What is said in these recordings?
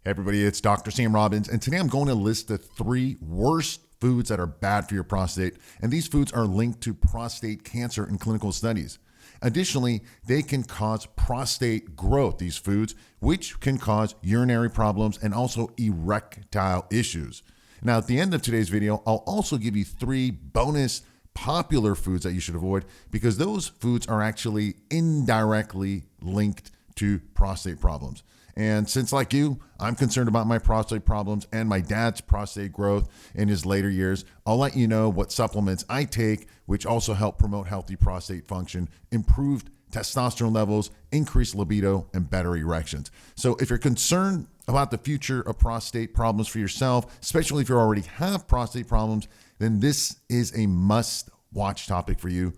Hey everybody, it's Dr. Sam Robbins, and today I'm going to list the 3 worst foods that are bad for your prostate, and these foods are linked to prostate cancer in clinical studies. Additionally, they can cause prostate growth, these foods, which can cause urinary problems and also erectile issues. Now, at the end of today's video, I'll also give you 3 bonus popular foods that you should avoid because those foods are actually indirectly linked to prostate problems. And since, like you, I'm concerned about my prostate problems and my dad's prostate growth in his later years, I'll let you know what supplements I take, which also help promote healthy prostate function, improved testosterone levels, increased libido, and better erections. So if you're concerned about the future of prostate problems for yourself, especially if you already have prostate problems, then this is a must-watch topic for you.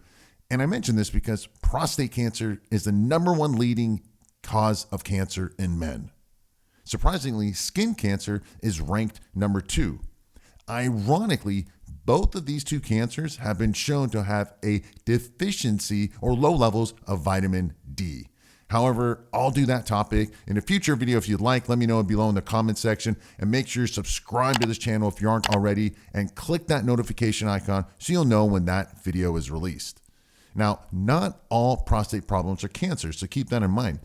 And I mention this because prostate cancer is the #1 leading cause of cancer in men. Surprisingly, skin cancer is ranked #2. Ironically, both of these 2 cancers have been shown to have a deficiency or low levels of vitamin D. However, I'll do that topic in a future video if you'd like. Let me know below in the comment section, and make sure you subscribe to this channel if you aren't already, and click that notification icon so you'll know when that video is released. Now, not all prostate problems are cancer, so keep that in mind.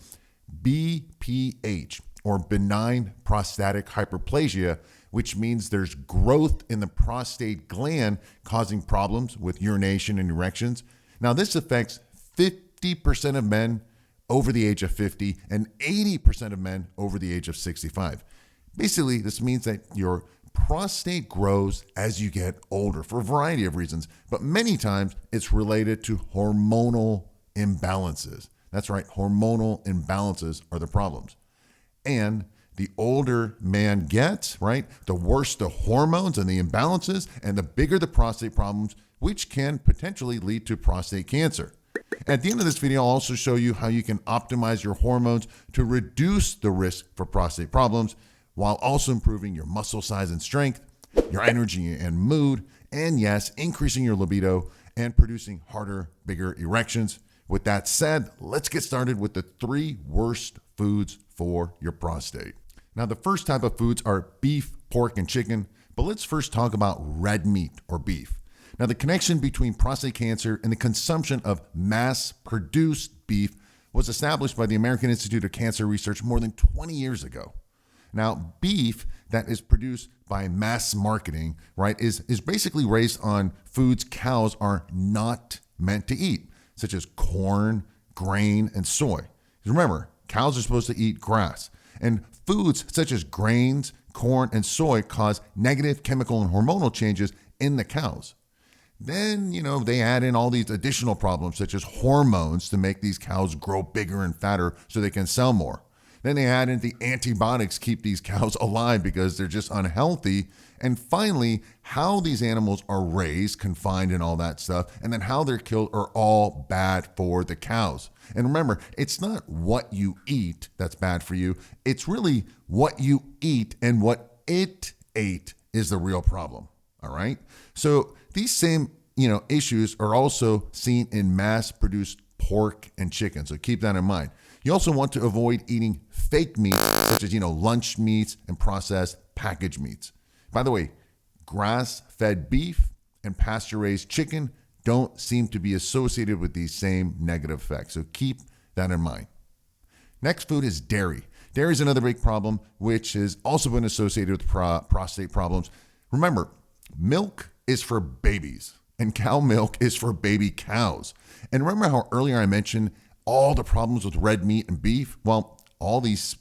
BPH, or benign prostatic hyperplasia, which means there's growth in the prostate gland causing problems with urination and erections. Now, this affects 50% of men over the age of 50 and 80% of men over the age of 65. Basically, this means that your prostate grows as you get older for a variety of reasons, but many times it's related to hormonal imbalances. That's right, hormonal imbalances are the problems. And the older man gets, right, the worse the hormones and the imbalances, and the bigger the prostate problems, which can potentially lead to prostate cancer. At the end of this video, I'll also show you how you can optimize your hormones to reduce the risk for prostate problems while also improving your muscle size and strength, your energy and mood, and yes, increasing your libido and producing harder, bigger erections. With that said, let's get started with the 3 worst foods for your prostate. Now, the first type of foods are beef, pork, and chicken, but let's first talk about red meat or beef. Now, the connection between prostate cancer and the consumption of mass-produced beef was established by the American Institute of Cancer Research more than 20 years ago. Now, beef that is produced by mass marketing, right, is basically raised on foods cows are not meant to eat, such as corn, grain, and soy. Remember, cows are supposed to eat grass, and foods such as grains, corn, and soy cause negative chemical and hormonal changes in the cows. Then, they add in all these additional problems such as hormones to make these cows grow bigger and fatter so they can sell more. Then they add in the antibiotics keep these cows alive because they're just unhealthy. And finally, how these animals are raised, confined, and all that stuff, and then how they're killed are all bad for the cows. And remember, it's not what you eat that's bad for you. It's really what you eat and what it ate is the real problem. All right. So these same, issues are also seen in mass-produced pork and chicken. So keep that in mind. You also want to avoid eating fake meat, such as, lunch meats and processed packaged meats. By the way, grass-fed beef and pasture-raised chicken don't seem to be associated with these same negative effects. So keep that in mind. Next food is dairy. Dairy is another big problem, which has also been associated with prostate problems. Remember, milk is for babies, and cow milk is for baby cows. And remember how earlier I mentioned all the problems with red meat and beef? Well, all these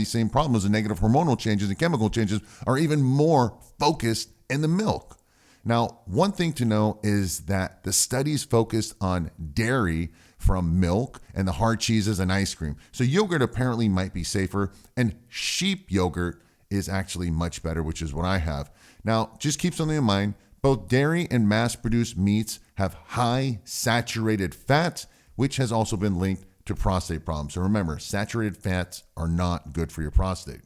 same problems and negative hormonal changes and chemical changes are even more focused in the milk. Now, one thing to know is that the studies focused on dairy from milk and the hard cheeses and ice cream. So yogurt apparently might be safer, and sheep yogurt is actually much better, which is what I have. Now, just keep something in mind. Both dairy and mass-produced meats have high saturated fats, which has also been linked to prostate problems. So remember, saturated fats are not good for your prostate.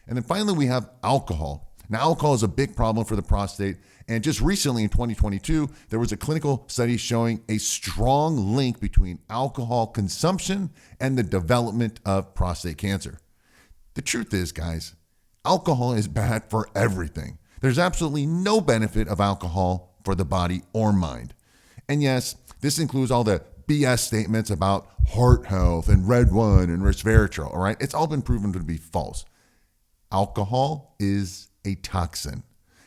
And then finally, we have alcohol. Now, alcohol is a big problem for the prostate. And just recently in 2022, there was a clinical study showing a strong link between alcohol consumption and the development of prostate cancer. The truth is, guys, alcohol is bad for everything. There's absolutely no benefit of alcohol for the body or mind. And yes, this includes all the BS statements about heart health and red wine and resveratrol, all right? It's all been proven to be false. Alcohol is a toxin.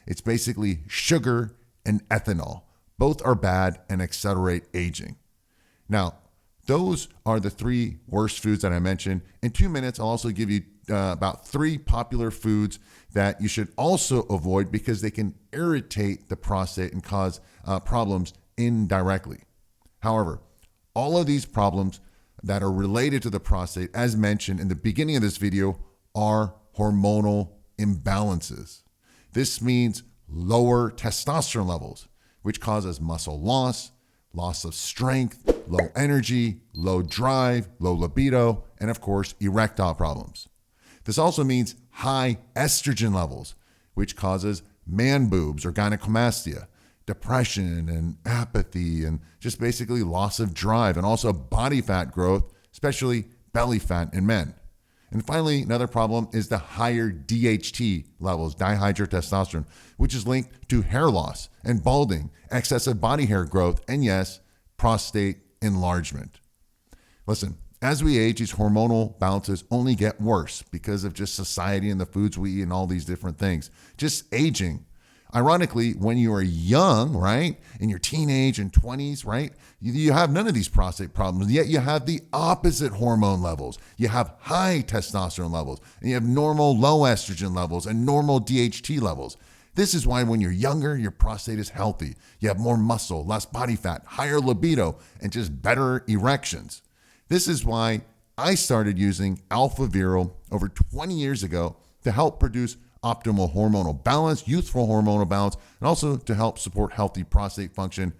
It's basically sugar and ethanol. Both are bad and accelerate aging. Now, those are the 3 worst foods that I mentioned. In 2 minutes, I'll also give you about 3 popular foods that you should also avoid because they can irritate the prostate and cause problems indirectly. However, all of these problems that are related to the prostate, as mentioned in the beginning of this video, are hormonal imbalances. This means lower testosterone levels, which causes muscle loss, loss of strength, low energy, low drive, low libido, and of course, erectile problems. This also means high estrogen levels, which causes man boobs or gynecomastia, depression and apathy, and just basically loss of drive, and also body fat growth, especially belly fat in men. And finally, another problem is the higher DHT levels, dihydrotestosterone, which is linked to hair loss and balding, excessive body hair growth, and yes, prostate enlargement. Listen, as we age, these hormonal balances only get worse because of just society and the foods we eat and all these different things. Just aging. Ironically, when you are young, right, in your teenage and 20s, right, you have none of these prostate problems, yet you have the opposite hormone levels. You have high testosterone levels, and you have normal low estrogen levels and normal DHT levels. This is why when you're younger, your prostate is healthy. You have more muscle, less body fat, higher libido, and just better erections. This is why I started using Alpha Viral over 20 years ago to help produce optimal hormonal balance, youthful hormonal balance, and also to help support healthy prostate function.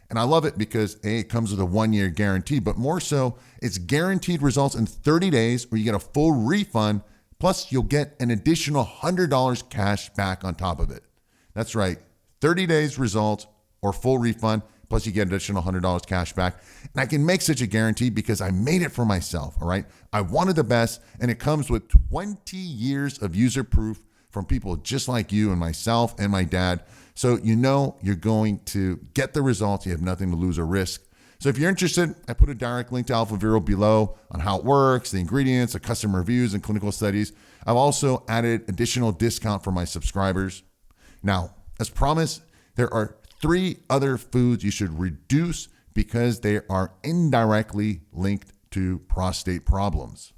And I love it because A, it comes with a 1-year guarantee, but more so, it's guaranteed results in 30 days where you get a full refund, plus you'll get an additional $100 cash back on top of it. That's right, 30 days results or full refund, plus you get additional $100 cash back. And I can make such a guarantee because I made it for myself, all right? I wanted the best, and it comes with 20 years of user proof from people just like you and myself and my dad. So you know you're going to get the results. You have nothing to lose or risk. So if you're interested, I put a direct link to Alpha Viral below on how it works, the ingredients, the customer reviews, and clinical studies. I've also added additional discount for my subscribers. Now, as promised, there are 3 other foods you should reduce because they are indirectly linked to prostate problems.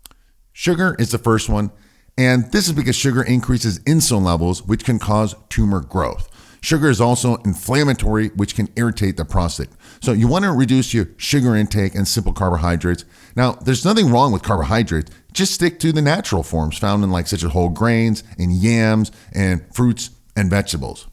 Sugar is the first one. And this is because sugar increases insulin levels, which can cause tumor growth. Sugar is also inflammatory, which can irritate the prostate. So you want to reduce your sugar intake and simple carbohydrates. Now, there's nothing wrong with carbohydrates. Just stick to the natural forms found in such as whole grains and yams and fruits and vegetables.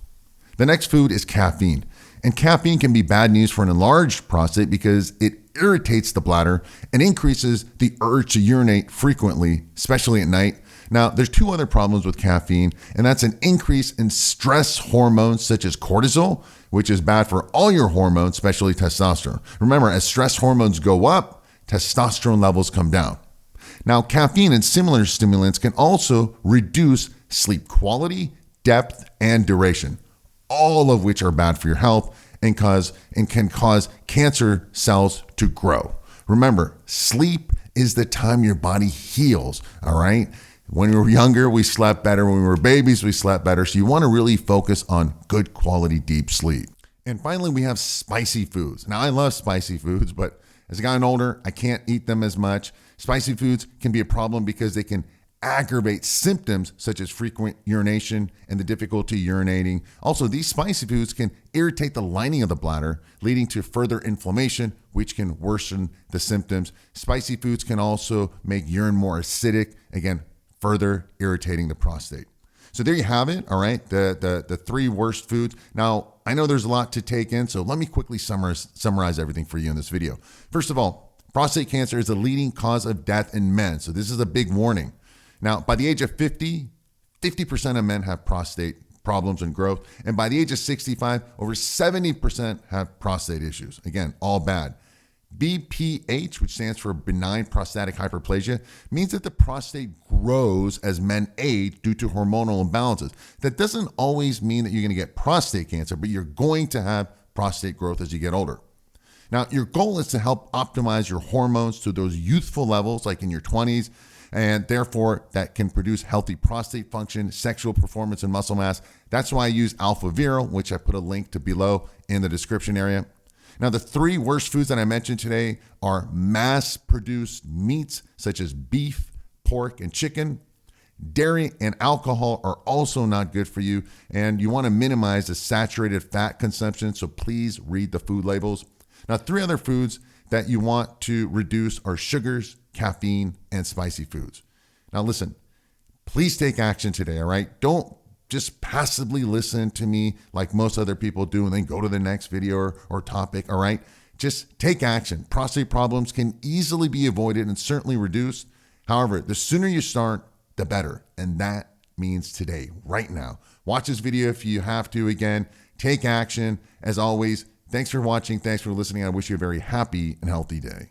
The next food is caffeine. And caffeine can be bad news for an enlarged prostate because it irritates the bladder and increases the urge to urinate frequently, especially at night. Now, there's 2 other problems with caffeine, and that's an increase in stress hormones such as cortisol, which is bad for all your hormones, especially testosterone. Remember, as stress hormones go up, testosterone levels come down. Now, caffeine and similar stimulants can also reduce sleep quality, depth, and duration, all of which are bad for your health and can cause cancer cells to grow. Remember, sleep is the time your body heals, all right? When we were younger, we slept better. When we were babies, we slept better. So you want to really focus on good quality deep sleep. And finally, we have spicy foods. Now, I love spicy foods, but as I gotten older, I can't eat them as much. Spicy foods can be a problem because they can aggravate symptoms such as frequent urination and the difficulty urinating. Also, these spicy foods can irritate the lining of the bladder, leading to further inflammation, which can worsen the symptoms. Spicy foods can also make urine more acidic, again, further irritating the prostate. So there you have it, all right, the 3 worst foods. Now, I know there's a lot to take in, so let me quickly summarize everything for you in this video. First of all, prostate cancer is the leading cause of death in men, so this is a big warning. Now, by the age of 50, 50% of men have prostate problems and growth, and by the age of 65, over 70% have prostate issues. Again, all bad. BPH, which stands for benign prostatic hyperplasia, means that the prostate grows as men age due to hormonal imbalances. That doesn't always mean that you're going to get prostate cancer, but you're going to have prostate growth as you get older. Now, your goal is to help optimize your hormones to those youthful levels, like in your 20s, and therefore that can produce healthy prostate function, sexual performance, and muscle mass. That's why I use Alpha Viral, which I put a link to below in the description area. Now, the three worst foods that I mentioned today are mass-produced meats such as beef, pork, and chicken. Dairy and alcohol are also not good for you, and you want to minimize the saturated fat consumption, so please read the food labels. Now, three other foods that you want to reduce are sugars, caffeine, and spicy foods. Now, listen, please take action today, all right? Don't just passively listen to me like most other people do and then go to the next video or topic, all right? Just take action. Prostate problems can easily be avoided and certainly reduced. However, the sooner you start, the better. And that means today, right now. Watch this video if you have to. Again, take action. As always, thanks for watching. Thanks for listening. I wish you a very happy and healthy day.